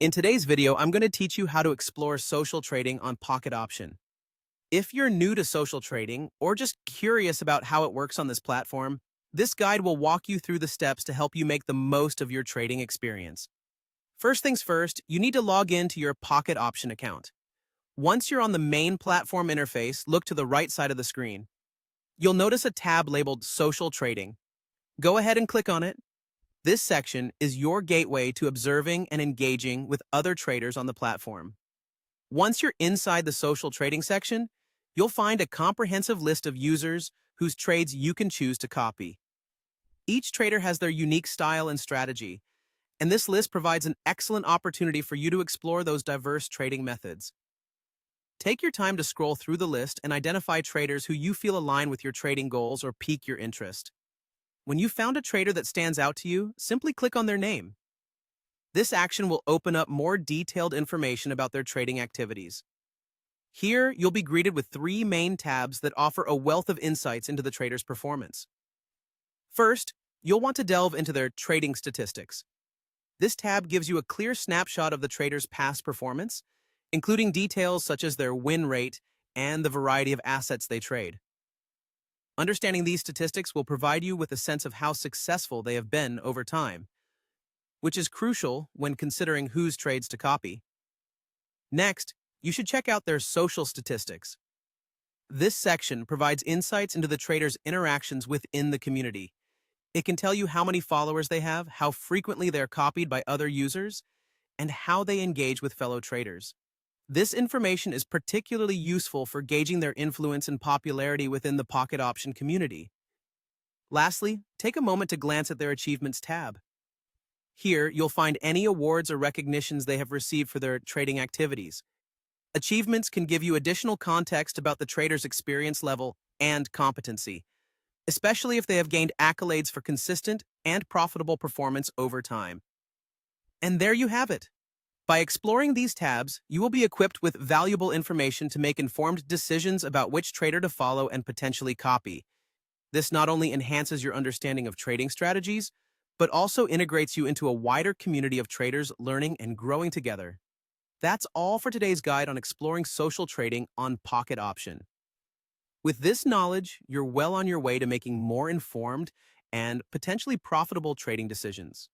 In today's video, I'm going to teach you how to explore social trading on Pocket Option. If you're new to social trading or just curious about how it works on this platform, this guide will walk you through the steps to help you make the most of your trading experience. First things first, you need to log in to your Pocket Option account. Once you're on the main platform interface, look to the right side of the screen. You'll notice a tab labeled Social Trading. Go ahead and click on it. This section is your gateway to observing and engaging with other traders on the platform. Once you're inside the social trading section, you'll find a comprehensive list of users whose trades you can choose to copy. Each trader has their unique style and strategy, and this list provides an excellent opportunity for you to explore those diverse trading methods. Take your time to scroll through the list and identify traders who you feel align with your trading goals or pique your interest. When you found a trader that stands out to you, simply click on their name. This action will open up more detailed information about their trading activities. Here, you'll be greeted with three main tabs that offer a wealth of insights into the trader's performance. First, you'll want to delve into their trading statistics. This tab gives you a clear snapshot of the trader's past performance, including details such as their win rate and the variety of assets they trade. Understanding these statistics will provide you with a sense of how successful they have been over time, which is crucial when considering whose trades to copy. Next, you should check out their social statistics. This section provides insights into the trader's interactions within the community. It can tell you how many followers they have, how frequently they're copied by other users, and how they engage with fellow traders. This information is particularly useful for gauging their influence and popularity within the Pocket Option community. Lastly, take a moment to glance at their Achievements tab. Here, you'll find any awards or recognitions they have received for their trading activities. Achievements can give you additional context about the trader's experience level and competency, especially if they have gained accolades for consistent and profitable performance over time. And there you have it. By exploring these tabs, you will be equipped with valuable information to make informed decisions about which trader to follow and potentially copy. This not only enhances your understanding of trading strategies, but also integrates you into a wider community of traders learning and growing together. That's all for today's guide on exploring social trading on Pocket Option. With this knowledge, you're well on your way to making more informed and potentially profitable trading decisions.